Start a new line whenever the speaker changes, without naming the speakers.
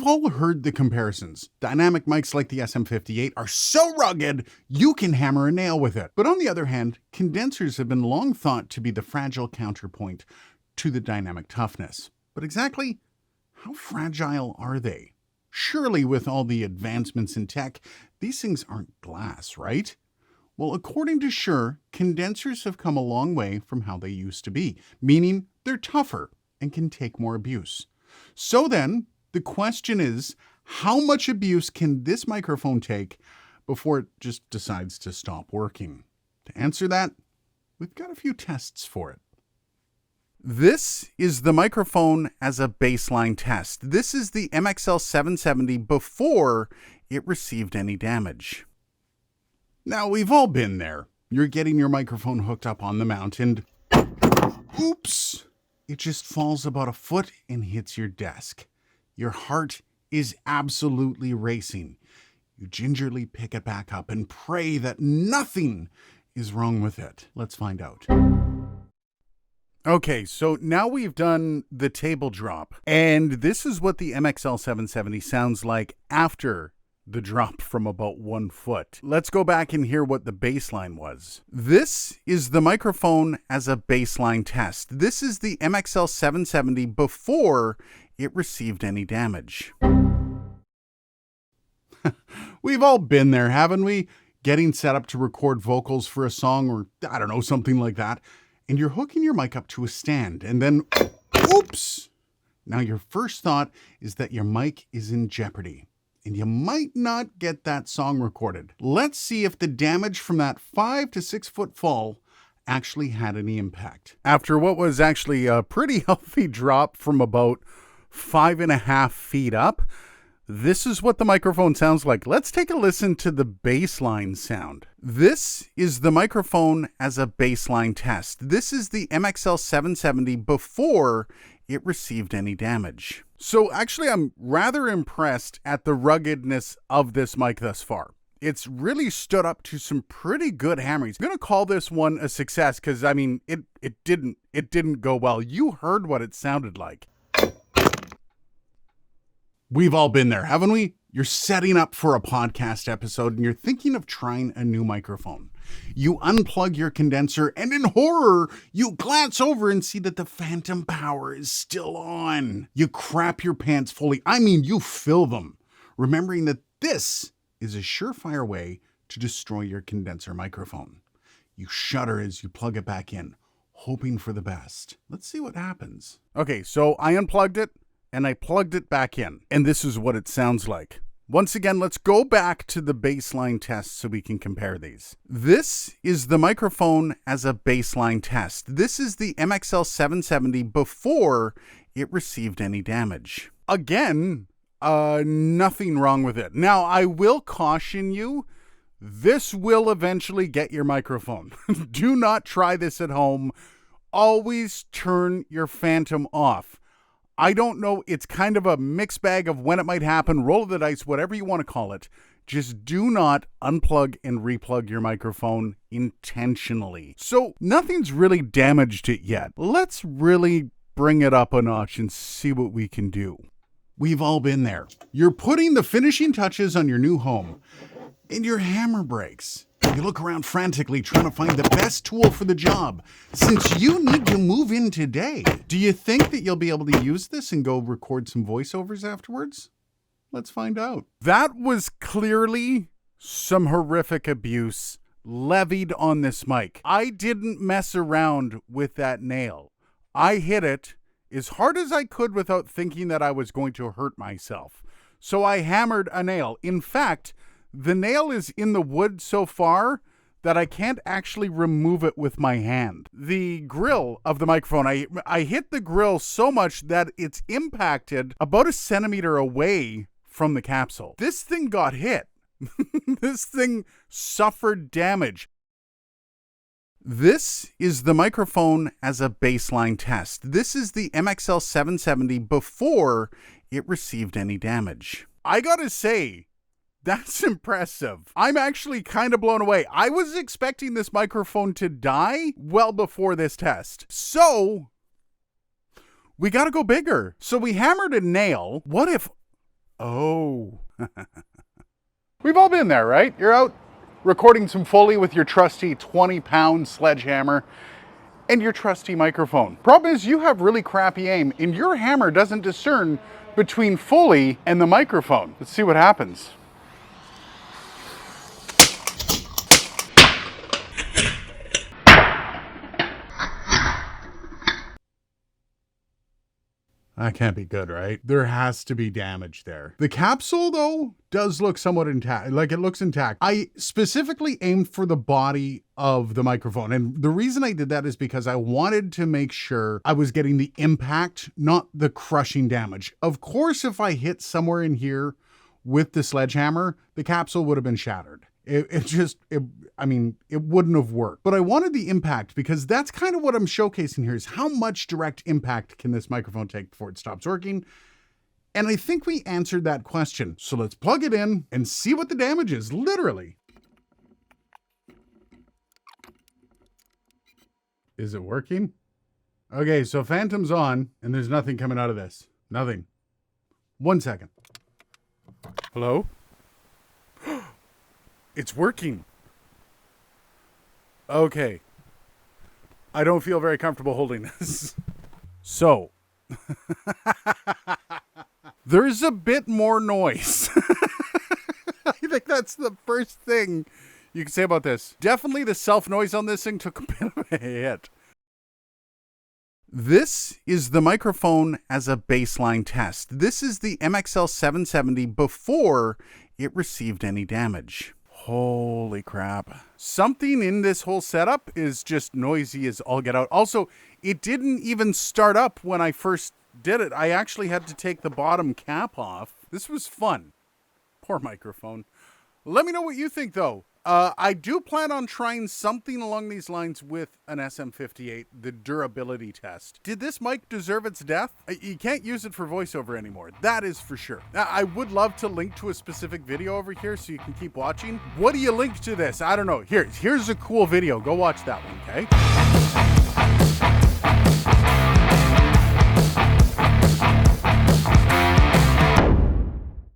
all heard the comparisons. Dynamic mics like the SM58 are so rugged, you can hammer a nail with it. But on the other hand, condensers have been long thought to be the fragile counterpoint to the dynamic toughness. But exactly how fragile are they? Surely with all the advancements in tech, these things aren't glass, right? Well, according to Shure, condensers have come a long way from how they used to be, meaning they're tougher and can take more abuse. So then, the question is, how much abuse can this microphone take before it just decides to stop working? To answer that, we've got a few tests for it. This is the microphone as a baseline test. This is the MXL 770 before it received any damage. Now, we've all been there. You're getting your microphone hooked up on the mount and oops, it just falls about a foot and hits your desk. Your heart is absolutely racing. You gingerly pick it back up and pray that nothing is wrong with it. Let's find out. Okay, so now we've done the table drop, and this is what the MXL 770 sounds like after the drop from about 1 foot. Let's go back and hear what the baseline was. This is the microphone as a baseline test. This is the MXL 770 before it received any damage. We've all been there, haven't we? Getting set up to record vocals for a song or, I don't know, something like that. And you're hooking your mic up to a stand and then, oops! Now your first thought is that your mic is in jeopardy and you might not get that song recorded. Let's see if the damage from that 5 to 6 foot fall actually had any impact. After what was actually a pretty healthy drop from about 5.5 feet up, this is what the microphone sounds like. Let's take a listen to the baseline sound. This is the microphone as a baseline test. This is the MXL 770 before it received any damage. So actually, I'm rather impressed at the ruggedness of this mic thus far. It's really stood up to some pretty good hammerings. I'm going to call this one a success because, I mean, it didn't go well. You heard what it sounded like. We've all been there, haven't we? You're setting up for a podcast episode and you're thinking of trying a new microphone. You unplug your condenser and in horror, you glance over and see that the phantom power is still on. You crap your pants fully. I mean, you fill them, remembering that this is a surefire way to destroy your condenser microphone. You shudder as you plug it back in, hoping for the best. Let's see what happens. Okay, so I unplugged it and I plugged it back in, and this is what it sounds like. Once again, let's go back to the baseline test so we can compare these. This is the microphone as a baseline test. This is the MXL 770 before it received any damage. Again, nothing wrong with it. Now, I will caution you, this will eventually get your microphone. Do not try this at home. Always turn your phantom off. I don't know, it's kind of a mixed bag of when it might happen, roll of the dice, whatever you want to call it. Just do not unplug and replug your microphone intentionally. So nothing's really damaged it yet. Let's really bring it up a notch and see what we can do. We've all been there. You're putting the finishing touches on your new home and your hammer breaks. You look around frantically trying to find the best tool for the job, since you need to move in today. Do you think that you'll be able to use this and go record some voiceovers afterwards? Let's find out. That was clearly some horrific abuse levied on this mic. I didn't mess around with that nail. I hit it as hard as I could without thinking that I was going to hurt myself. So I hammered a nail. In fact, the nail is in the wood so far that I can't actually remove it with my hand. The grill of the microphone, I hit the grill so much that it's impacted about 1 centimeter away from the capsule. This thing got hit. This thing suffered damage. This is the microphone as a baseline test. This is the MXL 770 before it received any damage. I gotta say, that's impressive. I'm actually kind of blown away. I was expecting this microphone to die well before this test. So we got to go bigger. So we hammered a nail. What if Oh. We've all been there, right? You're out recording some Foley with your trusty 20-pound sledgehammer and your trusty microphone. Problem is, you have really crappy aim and your hammer doesn't discern between Foley and the microphone. Let's see what happens. That can't be good, right? There has to be damage there. The capsule, though, does look somewhat intact. Like, it looks intact. I specifically aimed for the body of the microphone. And the reason I did that is because I wanted to make sure I was getting the impact, not the crushing damage. Of course, if I hit somewhere in here with the sledgehammer, the capsule would have been shattered. It wouldn't have worked. But I wanted the impact because that's kind of what I'm showcasing here, is how much direct impact can this microphone take before it stops working? And I think we answered that question. So let's plug it in and see what the damage is, literally. Is it working? Okay, so Phantom's on and there's nothing coming out of this. Nothing. 1 second. Hello? It's working. Okay. I don't feel very comfortable holding this. So, there's a bit more noise. I think that's the first thing you can say about this. Definitely the self noise on this thing took a bit of a hit. This is the microphone as a baseline test. This is the MXL 770 before it received any damage. Holy crap. Something in this whole setup is just noisy as all get out. Also, it didn't even start up when I first did it. I actually had to take the bottom cap off. This was fun. Poor microphone. Let me know what you think, though. I do plan on trying something along these lines with an SM58, the durability test. Did this mic deserve its death? You can't use it for voiceover anymore. That is for sure. I would love to link to a specific video over here so you can keep watching. What do you link to this? I don't know. Here's a cool video. Go watch that one, okay?